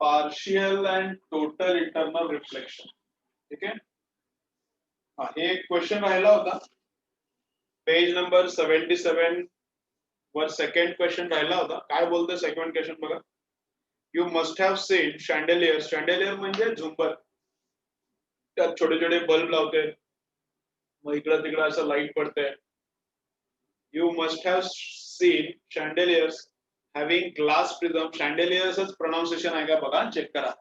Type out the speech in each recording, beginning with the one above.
Partial and total internal reflection. ठीक आहे. हा हे क्वेश्चन राहिला होता पेज नंबर 77 वर. सेकंड क्वेश्चन राहिला होता. काय बोलतोय सेकंड क्वेश्चन बघा. You must have seen chandelier. Chandelier म्हणजे झुंबर. त्यात छोटे छोटे बल्ब लावते, मग इकडं तिकडं असं लाईट पडते. You must have seen chandeliers having glass prism. शँडेलियर्सच प्रोनाउन्सिएशन आहे का बघा, चेक करा.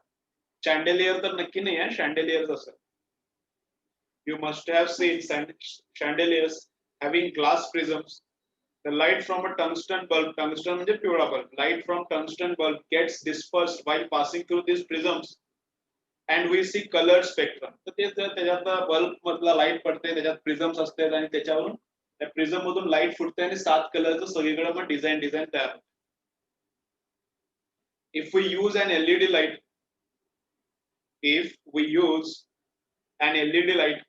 शँडेलियर तर नक्की नाही आहे, शँडेलियर्स असेल. You must have seen chandeliers having glass prisms. The light from a tungsten bulb, tungsten म्हणजे पिवळा bulb, light from tungsten bulb gets dispersed while passing through these prisms and we see colored spectrum. तर ते त्याच्यात bulb मधला light पडते, त्याच्यात प्रिझम्स असतात आणि त्याच्यावरून त्या प्रिझम मधून लाईट फुटते आणि 7 कलरचं सगळीकडे मग डिझाईन तयार होते. If we use an LED light, if we use an LED light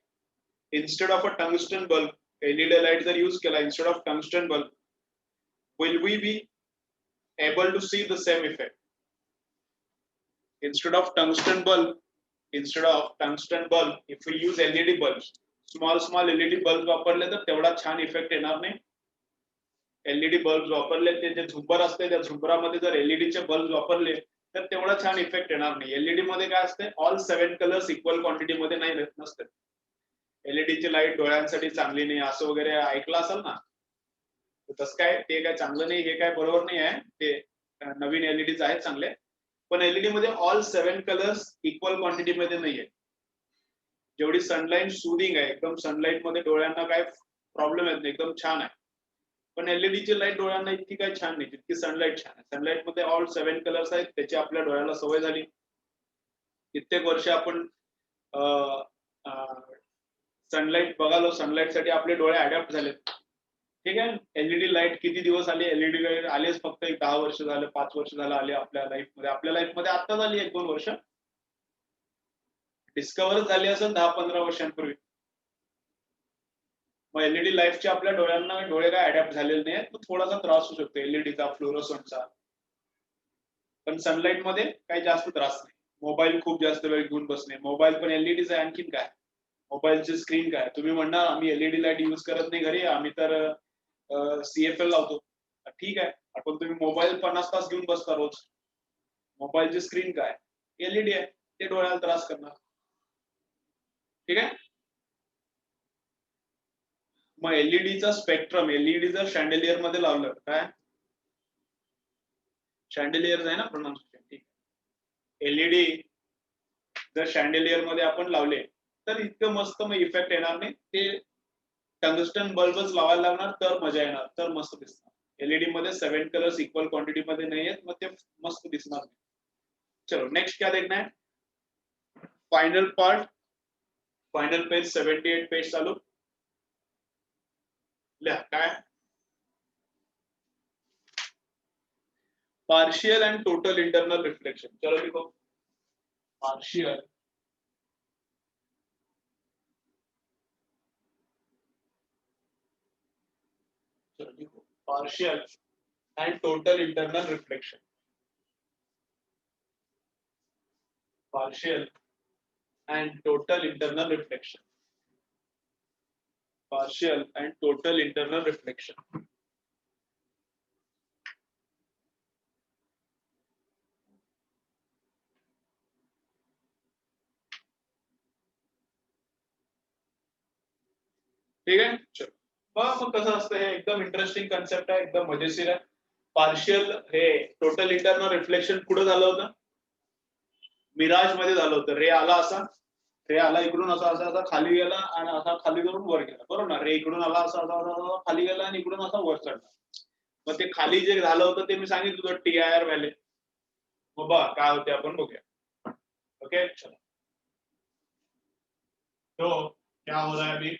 instead of a tungsten bulb, LED light जर use केला instead of tungsten bulb, will we be able to see the same effect? Instead of tungsten bulb, if we use LED bulbs, small LED bulbs वापरले तर तेवढा छान effect येणार नाही. LED bulbs वापरले ते जे झुंबर असते त्या झुंबरामध्ये जर LED चे बल्ब वापरले तर तेवढा छान इफेक्ट येणार नाही. LED मध्ये काय असते, ऑल 7 कलर्स इक्वल क्वांटिटी मध्ये नाही नसते. LED ची लाईट डोळ्यांसाठी चांगली नाही असं वगैरे ऐकलं असेल ना. तसं काय, ते काय चांगलं नाही, हे काय बरोबर नाही आहे. ते नवीन LEDs आहेत चांगले, पण LED मध्ये ऑल 7 कलर्स इक्वल क्वांटिटी मध्ये नाहीये. जेवढी सनलाईट सुदिंग आहे, एकदम सनलाईट मध्ये डोळ्यांना काय प्रॉब्लेम येत नाही, एकदम छान आहे. पण LED ची लाईट डोळ्यांना इतकी काय छान नाही जितकी सनलाईट छान आहे. सनलाईट मध्ये ऑल 7 कलर्स आहेत, त्याची आपल्या डोळ्याला सवय झाली. कित्येक वर्ष आपण सनलाईट बघालो, सनलाईट साठी आपले डोळे अडॅप्ट झाले. ठीक आहे. LED लाईट किती दिवस आली, LED लाईट आलेच फक्त 10 वर्ष झालं, 5 वर्ष झालं आले आपल्या लाईफ मध्ये. आपल्या लाईफ मध्ये आता झाली 1-2 वर्ष, डिस्कवर झाली असेल 10-15 वर्षांपूर्वी. मग LED लाईफचे आपल्या डोळ्यांना डोळे काय अडॅप्ट झालेले नाही, तो थोडासा त्रास होऊ शकतो LEDचा, फ्लोरोसंटचा. पण सनलाईट मध्ये काही जास्त त्रास नाही. मोबाईल खूप जास्त वेळ घेऊन बसणे, मोबाईल पण LEDच आहे. आणखीन काय, मोबाईलची स्क्रीन काय. तुम्ही म्हणणार आम्ही LED लाईट युज करत नाही घरी, आम्ही तर CFL लावतो. ठीक आहे, पण तुम्ही मोबाईल 50 तास घेऊन बसता रोज. मोबाईलची स्क्रीन काय, LED आहे, ते डोळ्याला त्रास करणार. ठीक आहे. मग LEDचा स्पेक्ट्रम, LED जर शँडेलियर मध्ये लावलं, काय शँडेलियर आहे ना प्रोनाउन्सिएशन. ठीक आहे. LED जर शँडेलियर मध्ये आपण लावले तर इतकं मस्त मग इफेक्ट येणार नाही. ते टंगस्टन बल्बच लावायला लागणार तर मजा येणार, तर मस्त दिसणार. LED मध्ये 7 कलर्स इक्वल क्वांटिटी मध्ये नाही आहेत, मग ते मस्त दिसणार नाही. चलो नेक्स्ट क्या देखना है. Final part, final page 78 page चालू. लिहा काय, partial end total internal reflection. चलो लिखो partial partial and total internal reflection. Partial and total internal reflection. Partial and total internal reflection. ठीक आहे. चलो मग कसं असतं, हे एकदम इंटरेस्टिंग कन्सेप्ट आहे, एकदम मजेशीर आहे. पार्शियल हे टोटल इंटरनल रिफ्लेक्शन कुठं झालं होतं, मिराज मध्ये झालं होतं. रे आला असा, रे आला इकडून असा असा असा खाली गेला आणि असा खाली जाऊन वर गेला, बरोबर ना. रे इकडून आला असा असा असा खाली गेला आणि इकडून असा वर चढला. मग ते खाली जे झालं होतं ते मी सांगितलं होतं TIR व्हॅल्यू. मग बघा काय होते आपण बघूया. ओके चलो, तो क्या हो रहा है अभी.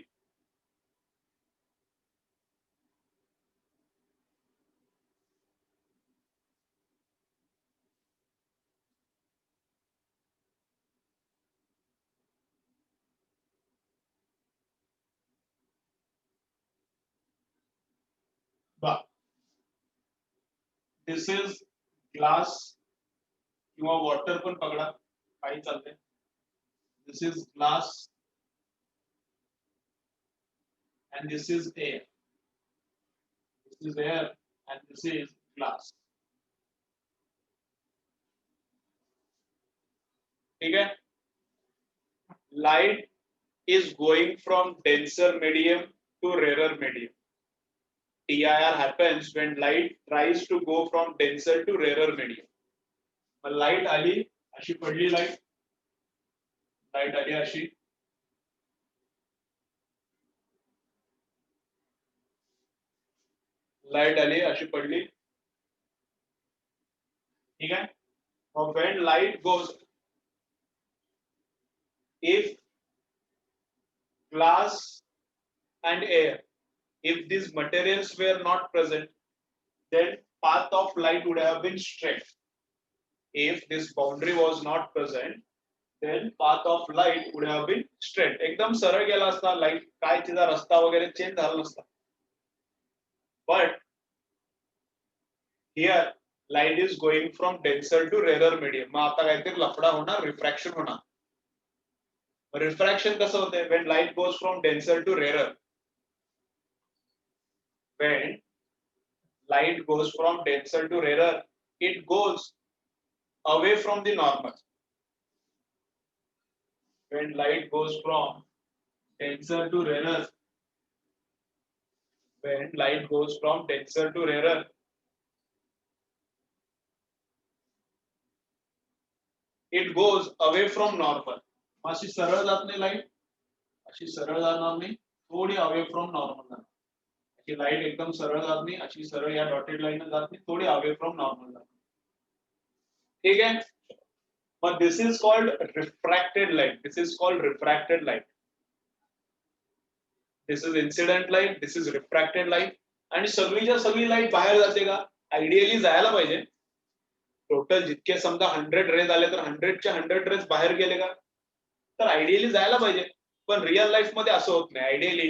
This is glass किंवा वॉटर पण पकडा, काही चालतंय. This is glass and this is air. This is air and this is glass. ठीक है? Light is going from denser medium to rarer medium. TIR happens when light tries to go from denser to rarer medium. मग light आली, अशी पडली light, light आली अशी, light आली अशी पडली, ठीक आहे. मग when light goes, if glass and air, if these materials were not present, then path of light would have been straight. If this boundary was not present, then path of light would have been straight. एकदम सरळ गेला असता light, काय तिचा रस्ता वगैरे change झाला नसता. But here light is going from denser to rarer medium. मग आता काहीतरी लफडा होणार, रिफ्रॅक्शन होणार. रिफ्रॅक्शन कसं होते? When light goes from denser to rarer. When light goes from denser to rarer, it goes away from the normal. When light goes from denser to rarer, when light goes from denser to rarer, it goes away from normal. अशी सरळ जात नाही light, अशी सरळ जाणार नाही, थोडी away from normal जाणार. अशी लाईट एकदम सरळ जात नाही, अशी सरळ या डॉटेड लाईन जात नाही, थोडी अवे फ्रॉम नॉर्मल जाणार. ठीक आहे. But this is called refracted light. This is called refracted light. This is incident light. This is refracted light. आणि सगळीच्या सगळी लाईट बाहेर जाते का? आयडियली जायला पाहिजे. टोटल जितके समजा 100 रेज आले तर 100च्या 100 रेज बाहेर गेले का? तर आयडियली जायला पाहिजे. पण रिअल लाईफ मध्ये असं होत नाही. आयडियली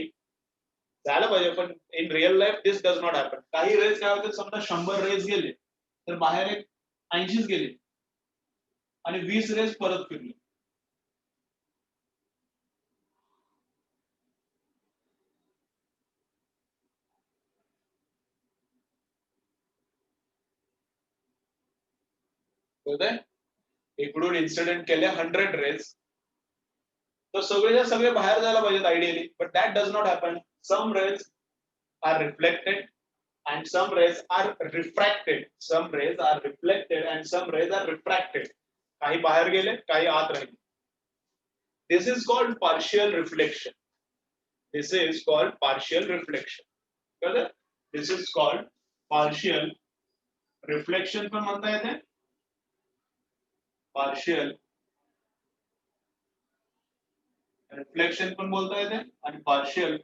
जायला पाहिजे, पण in real life this does not happen. काही रेज काय होते, समजा 100 रेज गेले तर बाहेर एक 80च गेले आणि 20 रेज परत फिरले. इकडून इन्सिडेंट केले 100 रेज, तर सगळेच्या सगळे बाहेर जायला पाहिजेत ideally, but that does not happen. Some rays are reflected and some rays are refracted. Some rays are reflected and some rays are refracted. काही बाहेर गेले, काही आत राहिले. This is called partial reflection. This is called partial reflection. कळलं? This is called partial reflection पण म्हणता येते. Partial reflection पण बोलता येते आणि partial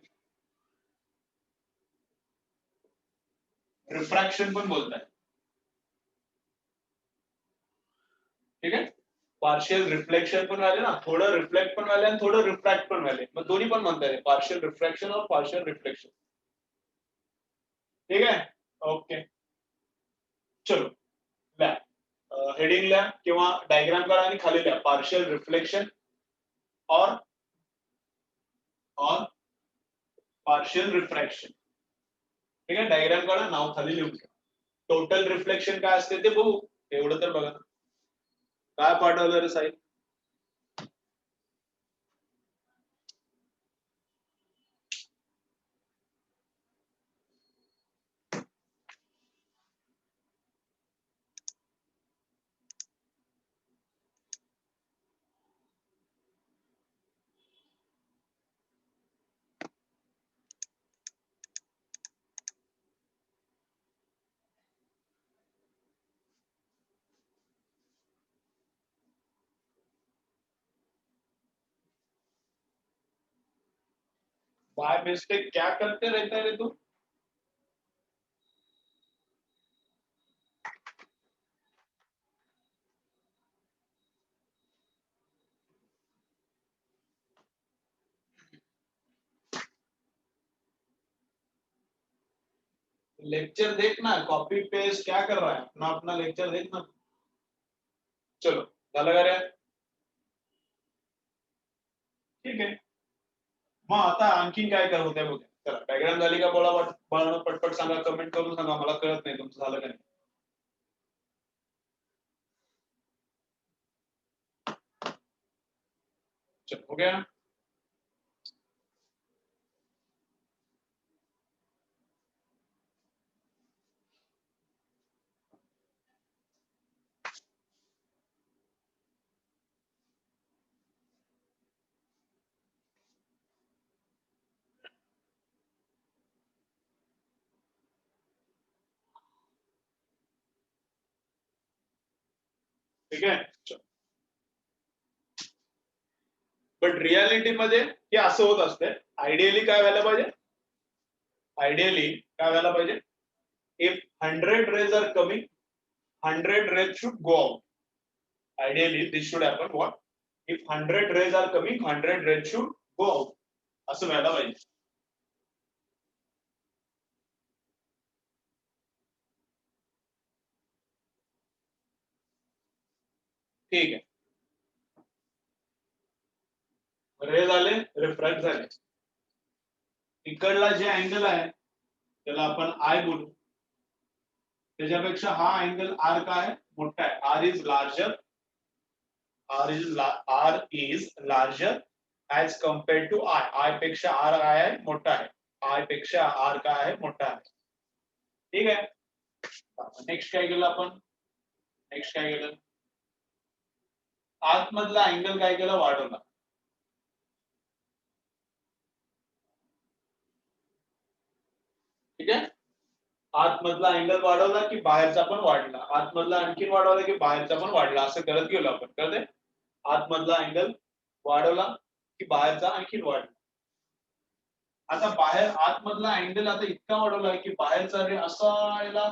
रिफ्रॅक्शन पण बोलताय. ठीक आहे. पार्शियल रिफ्लेक्शन पण व्हायले ना, थोडं रिफ्लेक्ट पण व्हायले आणि थोडं रिफ्रॅक्ट पण व्हायले. मग दोन्ही पण म्हणता येते, पार्शियल रिफ्रॅक्शन और पार्शियल रिफ्लेक्शन. ठीक आहे. ओके, चलो लिहा, हेडिंग लिहा किंवा डायग्राम काढा आणि खाली लिहा, पार्शियल रिफ्लेक्शन और पार्शियल रिफ्रॅक्शन. ठीक आहे. डायग्राम काढा, नाव खाली लिहून घ्या. टोटल रिफ्लेक्शन काय असते ते बघू, एवढं तर बघा. काय पाठवलं रे साहेब? बाय मिस्टेक क्या करते रहता है रे तू? लेक्चर देखना, कॉपी पेस्ट क्या कर रहा है, अपना अपना लेक्चर देखना. चलो झालं का रे? ठीक आहे. मग आता आणखीन काय काय होतंय बघा. चला डायग्राम झाली का बोला, पटपट सांगा, कमेंट करून सांगा, मला कळत नाही तुमचं झालं का नाही. चलो हो गया. ठीक आहे. बट रियालिटी मध्ये हे असं होत असते. आयडियली काय व्हायला पाहिजे, आयडियली काय व्हायला पाहिजे, if 100 rays are coming, 100 rays should go out. Ideally this should happen what, if 100 rays are coming, 100 rays should go out. असं व्हायला पाहिजे. ठीक आहे. रेज आले, रिफ्रॅक्ट झाले. इकडला जे अँगल आहे त्याला आपण आय बोलू. त्याच्यापेक्षा हा अँगल आर काय आहे, मोठा आहे. R is larger, r is larger as compared to i. I पेक्षा आर काय आहे, मोठा आहे. आय पेक्षा आर काय आहे, मोठा आहे. ठीक आहे. नेक्स्ट काय केलं आपण, नेक्स्ट काय केलं, आतमधला अँगल काय केला, वाढवला. ठीक आहे. आतमधला अँगल वाढवला की बाहेरचा पण वाढला, आतमधला आणखीन वाढवला की बाहेरचा पण वाढला, असं करत गेलो आपण. कळते, आतमधला अँगल वाढवला की बाहेरचा आणखीन वाढला. आता बाहेर आतमधला अँगल आता इतका वाढवला की बाहेरचा रे असा याला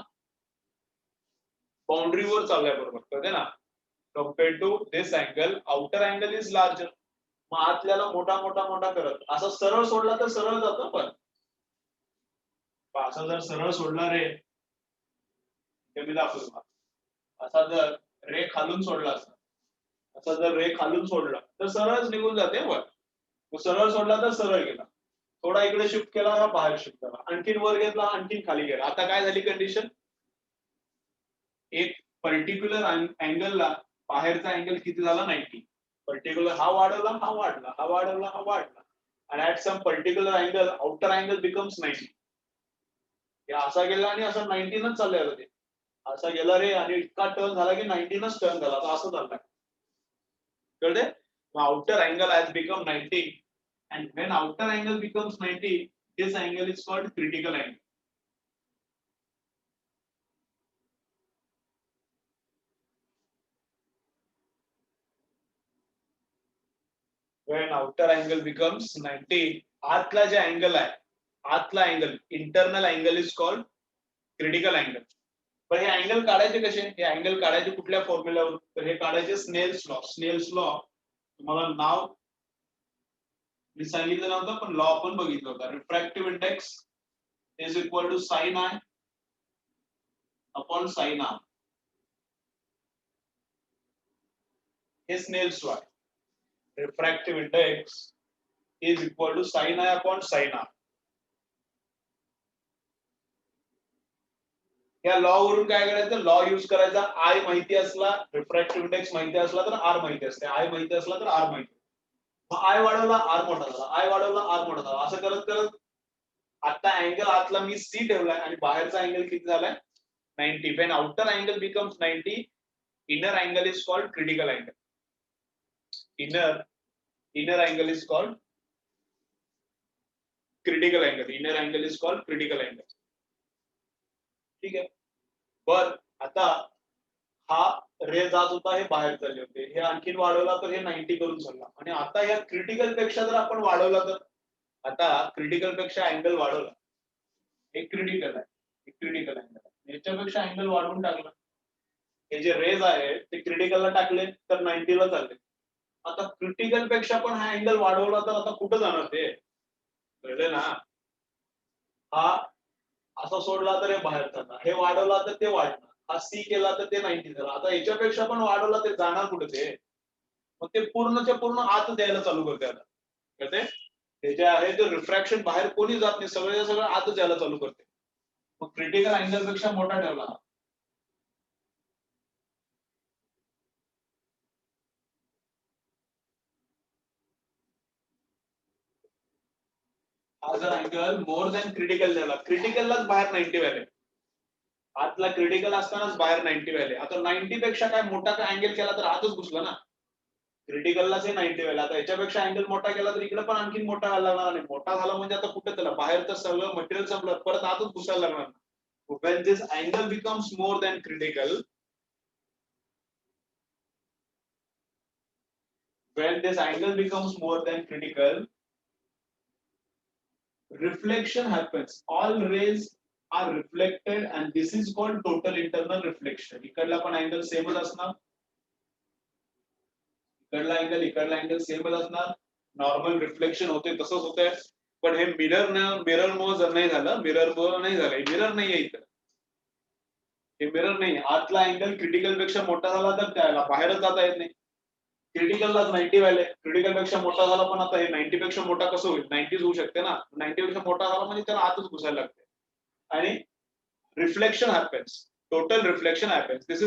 बाउंड्रीवर चाललाय, बरोबर. कळते ना, compare to this angle outer angle is larger. मग आतल्याला मोठा मोठा मोठा करत असं सरळ सोडला तर सरळ जातो. पण असा जर सरळ सोडला रे, मी दाखवतो, असा जर रे खालून सोडला असता, असा जर रे खालून सोडला तर सरळच निघून जाते वर. सरळ सोडला तर सरळ गेला, थोडा इकडे शिफ्ट केला का बाहेर शिफ्ट झाला, आणखीन वर घेतला आणखीन खाली गेला. आता काय झाली कंडिशन, एक पर्टिक्युलर अँगलला बाहेरचा अँगल किती झाला, 90. पर्टिक्युलर हा वाढवला, हा वाढला, हा वाढवला, हा वाढला, आणि at some particular angle outer angle becomes 90. असा गेला आणि असं 19च चाललंय ते. असा गेला रे आणि इतका टर्न झाला की 19च टर्न झाला, असं झालं. कळते. Outer angle has become 90, and when outer angle becomes 90, this angle is called critical angle. When outer angle becomes 90, आतला जे अँगल आहे, आतला angle, internal angle is called critical angle. पण हे अँगल काढायचे कसे, हे अँगल काढायचे कुठल्या फॉर्म्युल्यावर, तर हे काढायचे स्नेल्स लॉ. स्नेल्स लॉ तुम्हाला नाव मी सांगितलं नव्हतं, पण लॉ आपण बघितलं होता. Refractive index is equal to sine i upon sine r. हे स्नेल्स लॉ आहे. Refractive index is equal to sine i upon sine r. या लॉ वरून काय करायचं, लॉ यूज करायचा. आय माहिती असला, रिफ्रॅक्टिव्ह इंडेक्स माहिती असला तर आर माहिती असते, आय माहिती असला तर आर माहिती. मग आय वाढवला आर मोठा झाला, आय वाढवला आर मोठा झाला, असं करत करत आता अँगल आतला मी सी ठेवलाय आणि बाहेरचा अँगल किती झालाय, 90. when outer angle becomes 90, inner angle is called critical angle. inner angle is called critical angle. inner angle is called critical angle. ठीक आहे. बर, आता हा रे जात होता, हे बाहेर चालले होते, हे आणखीन वाढवला तर हे 90 करून चालला. आणि आता या क्रिटिकल पेक्षा जर आपण वाढवला तर, आता क्रिटिकल पेक्षा अँगल वाढवला, एक क्रिटिकल आहे, एक क्रिटिकल अँगल आहे, याच्यापेक्षा अँगल वाढवून टाकला. हे जे रेज आहे ते क्रिटिकलला टाकले तर 90 ला चालले. आता क्रिटिकल पेक्षा पण हा अँगल वाढवला तर आता कुठं जाणार ते, कळले ना. हा असा सोडला तर हे बाहेर चालणार, हे वाढवला तर ते वाढणार, हा सी केला तर ते 90 झालं. आता याच्यापेक्षा पण वाढवला ते जाणार कुठे ते, मग ते पूर्णच्या पूर्ण आत द्यायला चालू करते. आता कळते ते जे आहे ते रिफ्रॅक्शन बाहेर कोणी जात नाही, सगळं आतच यायला चालू करते. मग क्रिटिकल अँगल पेक्षा मोठा ठेवला हा जर अँगल मोर दॅन क्रिटिकल ठेवला, क्रिटिकललाच बाहेर 90 व्हॅल्यू, आतला क्रिटिकल असतानाच बाहेर 90 व्हॅल्यू. आता 90 पेक्षा काय मोठा काय अँगल केला तर आतच घुसला ना, क्रिटिकललाच हे 90 व्हॅल्यू. आता याच्यापेक्षा अँगल मोठा केला तर इकडे पण आणखी मोठा व्हायला लागणार नाही. मोठा झाला म्हणजे आता कुठे त्याला बाहेर तर सगळं मटेरियल संपलं, परत आतच घुसायला लागणार. When this angle becomes more than critical, when this angle becomes more than critical, reflection happens. All rays are reflected and this is called total internal reflection. इकडला पण अँगल सेमच असणार, इकडला अँगल सेमच असणार. नॉर्मल रिफ्लेक्शन होते तसंच होतंय, पण हे मिरर जर नाही झालं, मिरर नाही आहे इथं, हे मिरर नाही. आतला अँगल क्रिटिकल पेक्षा मोठा झाला तर त्याला बाहेरच जाता येत नाही. क्रिटिकलला 90 व्हॅल्यू, क्रिटिकल पेक्षा मोठा झाला, पण आता हे 90 पेक्षा मोठा कसं होईल, 90 होऊ शकते ना. 90 पेक्षा मोठा झाला म्हणजे त्याला आतच घुसायला लागते आणि reflection happens, total reflection happens. This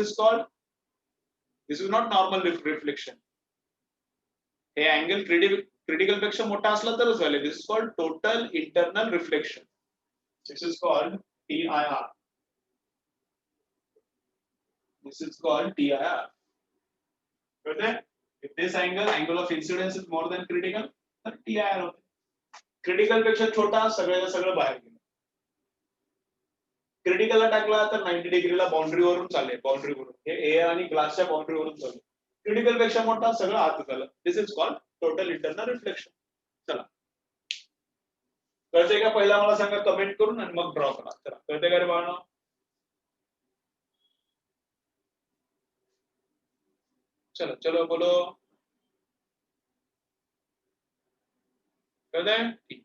is not normal reflection. हे अँगल क्रिटिकल पेक्षा मोठा असला तरच झाले. This is called total internal reflection. This is called TIR. This is called TIR. If this angle of incidence is more than critical, तर TIR होते. Critical पेक्षा छोटा सगळ्याला सगळं बाहेर गेलं. क्रिटिकलला टाकला तर 90 डिग्रीला बाउंड्रीवरून चालेल, बाउंड्रीवरून हे एअर आणि ग्लासच्या बाउंड्रीवरून चालेल. क्रिटिकल पेक्षा मोठा सगळं आत झालं. This is called total internal reflection. चला, कळते का? पहिला मला सांगा कमेंट करून आणि मग ड्रॉ करा. चला, कळते का रे बाळांनो? चलो चलो बोलो, कळतंय? ठीक.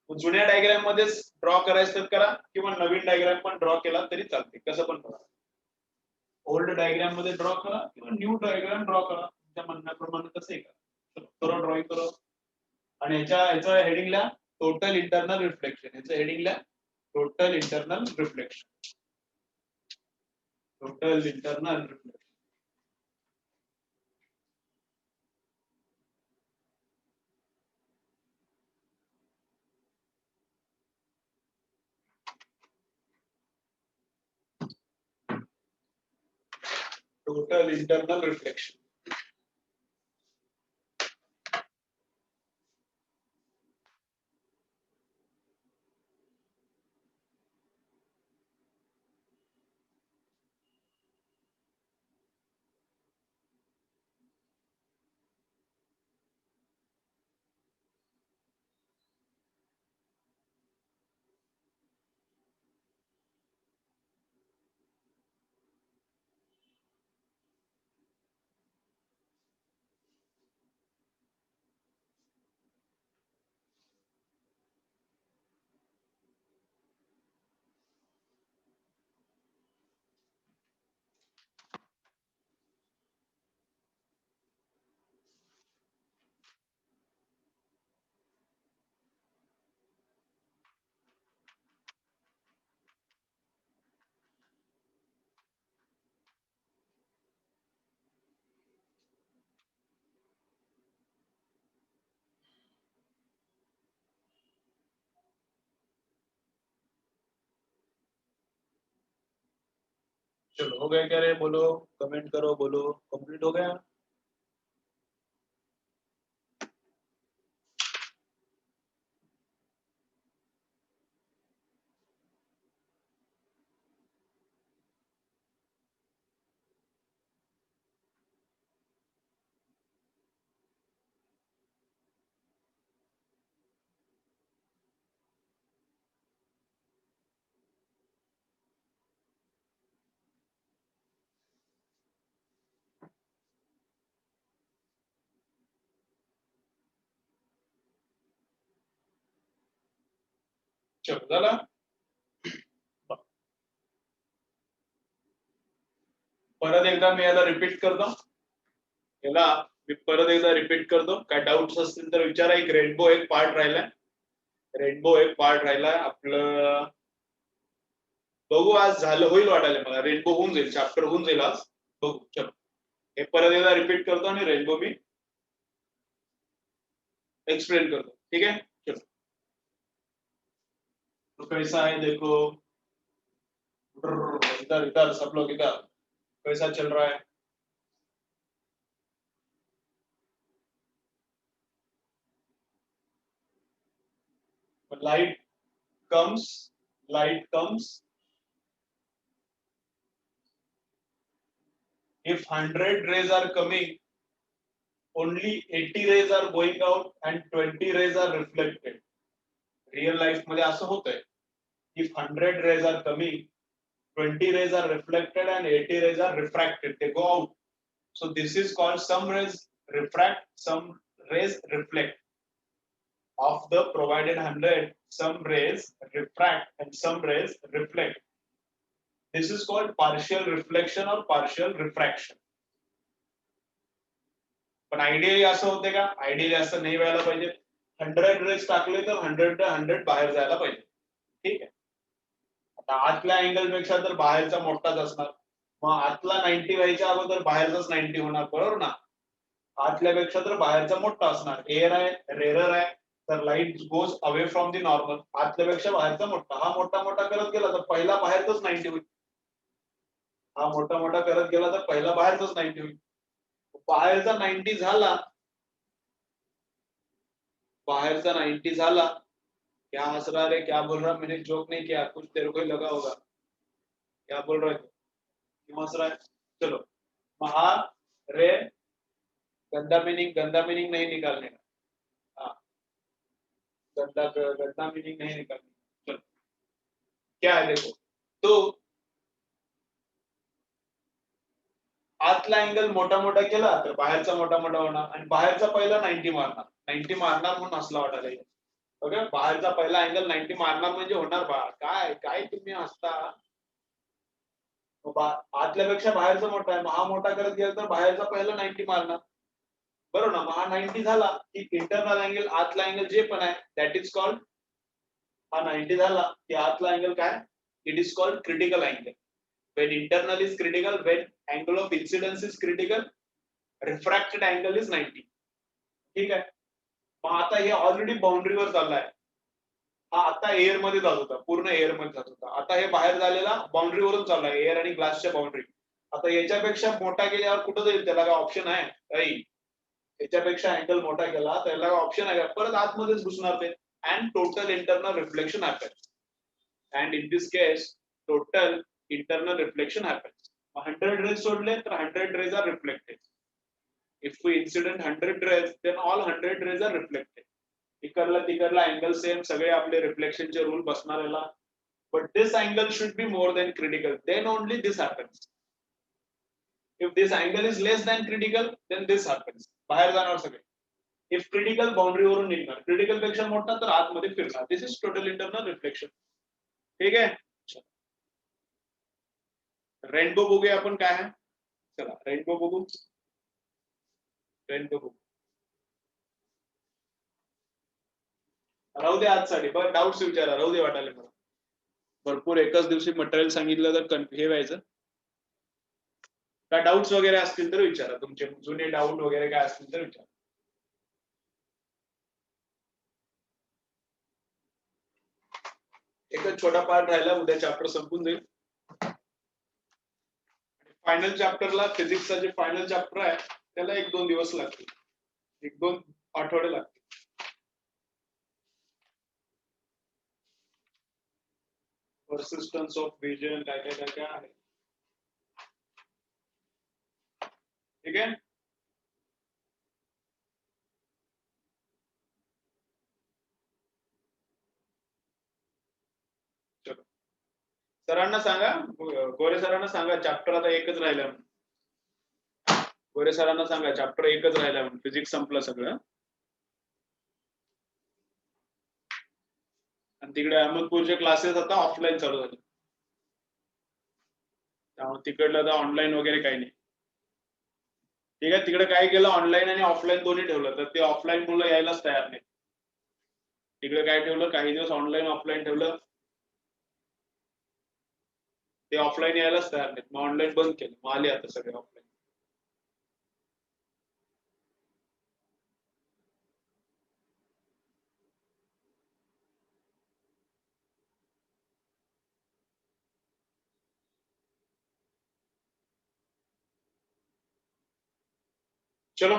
जुन्या डायग्राम मध्येच ड्रॉ करायचं तर करा, किंवा नवीन डायग्राम पण ड्रॉ केला तरी चालते, कसं पण करा. ओल्ड डायग्राम मध्ये ड्रॉ करा किंवा न्यू डायग्राम ड्रॉ करा, तुमच्या म्हणण्याप्रमाणे कसं करा. थोडं ड्रॉइंग करो आणि ह्याच्या हेडिंगला टोटल इंटरनल रिफ्लेक्शन, ह्याच्या हेडिंगला total internal reflection, total internal reflection. Total internal reflection. चलो, हो गया क्या रे? बोलो, कमेंट करो, बोलो, कंप्लीट हो गया? चलो, झाला. परत एकदा मी याला रिपीट करतो, याला मी परत एकदा रिपीट करतो. काय डाऊट्स असतील तर विचारा. एक रेनबो एक पार्ट राहिलाय, रेनबो एक पार्ट राहिलाय आपलं. बघू आज झालं होईल वाटायला मला, रेनबो होऊन जाईल, चॅप्टर होऊन जाईल आज. बघू चलो, हे परत एकदा रिपीट करतो आणि रेनबो मी एक्सप्लेन करतो. ठीक है चलो. तो कैसा है देखो, इधर इधर सब लोग इधर, कैसा चल रहा है. Light comes. If 100 rays are coming, only 80 rays are going out and 20 rays are reflected. Real life मध्ये असं होतंय. If 100 rays are coming, 20 rays are reflected and 80 rays are refracted. They go out. So this is called some rays refract, some rays reflect. Of the provided 100, some rays refract and some rays reflect. This is called partial reflection or partial refraction. पण ideally असं होते का, ideally असं नाही व्हायला पाहिजे. 100 raise टाकले तर 100 बाहेर जायला पाहिजे. ठीक आहे. आता आतल्या अँगल पेक्षा तर बाहेरचा मोठाच असणार, मग आतला 90 व्हायच्या अगोदर बाहेरचाच 90 होणार, बरोबर ना. आतल्यापेक्षा तर बाहेरचा मोठा असणार. एअर आहे, रेअर आहे, तर light goes away from the normal. आतल्यापेक्षा बाहेरचा मोठा, हा मोठा मोठा करत गेला तर पहिला बाहेरचाच 90 होईल. हा मोठा मोठा करत गेला तर पहिला बाहेरचाच 90 होईल. बाहेरचा 90 झाला, बाहेरचा 90 झाला. क्या हंस रहा रे, क्या बोल रहा, मैंने जोक नहीं किया, कुछ तेरे को ही लगा होगा. क्या बोल रहा है, क्यों हंस रहा है. चलो, महा रे, गंदा मीनिंग नहीं निकालने का. हाँ, गंदा मीनिंग नहीं निकालने. चलो, क्या है देखो. तो आतला अँगल मोठा मोठा केला तर बाहेरचा मोठा मोठा होणार, आणि बाहेरचा पहिला 90 मारणार. 90 मारणार म्हणून असला वाटायला. बघा, बाहेरचा पहिला अँगल 90 मारणार म्हणजे होणार. बा काय काय तुम्ही हसता. आतल्यापेक्षा बाहेरचा मोठा आहे, हा मोठा करत गेला तर बाहेरचा पहिला 90 मारणार, बरोबर ना. हा 90 झाला की इंटरनल अँगल, आतला अँगल जे पण आहे दॅट इज कॉल्ड, हा 90 झाला की आतला अँगल काय, it is called critical angle. when internal is critical, when angle of incidence is critical, refracted angle is 90. ठीक आहे. मग आता हे ऑलरेडी बाउंड्रीवर चाललाय, हा आता एअर मध्ये जात होता, पूर्ण एअर मध्ये जात होता. आता हे बाहेर झालेला बाउंड्री वरून चाललाय, एअर आणि ग्लासच्या बाउंड्री. आता याच्यापेक्षा मोठा केल्यावर कुठं जाईल, त्याला काय ऑप्शन आहे काही. याच्यापेक्षा अँगल मोठा केला तर त्याला काय ऑप्शन आहे का, परत आतमध्येच घुसणार ते. And total internal reflection happens. And in this case total internal reflection happens. 100 rays सोडले तर 100 rays are reflected. If we incident 100 rays, then all 100 rays are reflected. इकडला तिकडला अँगल सेम, सगळे आपले रिफ्लेक्शनचे रूल बसणार याला. But this angle should be more than critical, then only this happens. If this angle is less than critical, then this happens. बाहेर जाणार सगळे. If critical, boundary वरून निघणार, क्रिटिकल पेक्षा मोठा तर आतमध्ये फिरणार. This is total internal reflection. ठीक आहे. रेनबो बघूया आपण काय आहे. चला रेनबो बघू. रेनबो बघू. राहू दे आजसाठी, बरं डाऊट्स विचारा, राहू दे वाटायला मला. भरपूर एकाच दिवशी मटेरियल सांगितलं तर हे व्हायचं. काय डाऊट्स वगैरे असतील तर विचारा, तुमचे जुने डाऊट वगैरे काय असतील तर विचारा. एकच छोटा पार्ट राहिला, उद्या चॅप्टर संपून जाईल. फायनल चॅप्टरला, फिजिक्सचा जे फायनल चॅप्टर आहे त्याला 1-2 दिवस लागतील, 1-2 आठवडे लागतील. पर्सिस्टन्स ऑफ विजन काय काय काय काय आहे. ठीक आहे. चलो, सरांना सांगा, गोरे सरांना सांगा चॅप्टर आता एकच राहिला. गोरे सरांना सांगा चॅप्टर एकच राहिला म्हणून, फिजिक्स संपलं सगळं. आणि तिकडे अहमदपूरचे क्लासेस आता ऑफलाईन चालू झाले. त्यामुळे तिकडलं तर ऑनलाईन वगैरे काही नाही. ठीक आहे, तिकडे काय केलं, ऑनलाईन आणि ऑफलाईन दोन्ही ठेवलं, तर ते ऑफलाईन मुलं यायलाच तयार नाही. तिकडे काय ठेवलं, काही दिवस ऑनलाईन ऑफलाईन ठेवलं, ते ऑफलाईन यायलाच तयार नाहीत, मग ऑनलाईन बंद केलं, मग आले आता सगळे ऑफलाईन. चलो,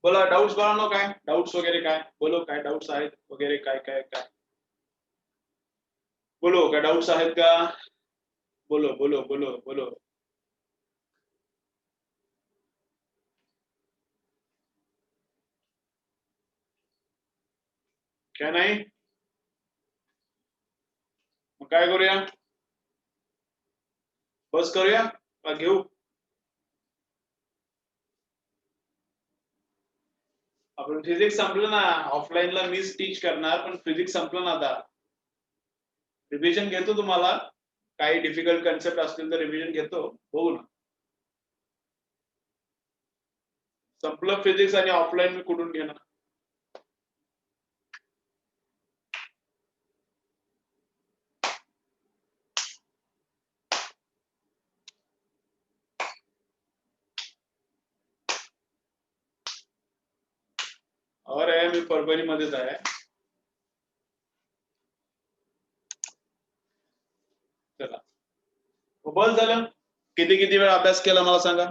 बोला डाउट्स बाळांनो, काय डाउट्स वगैरे काय, बोलो काय डाउट्स आहेत वगैरे, काय काय काय बोलो, काय डाउट्स आहेत का, बोलो बोलो बोलो बोलो. काय नाही, मग काय करूया, बस करूया का घेऊ. आपण फिजिक्स संपलं ना, ऑफलाईनला मीच टीच करणार, पण फिजिक्स संपलं ना आता. रिव्हिजन घेतो तुम्हाला, काही डिफिकल्ट कन्सेप्ट असतील तर रिव्हिजन घेतो, बघू ना. संपलं फिजिक्स आणि ऑफलाईन मी कुठून घेणार. अरे मी परभणीमध्येच आहे. चला, बस झालं. किती किती वेळ अभ्यास केला मला सांगा.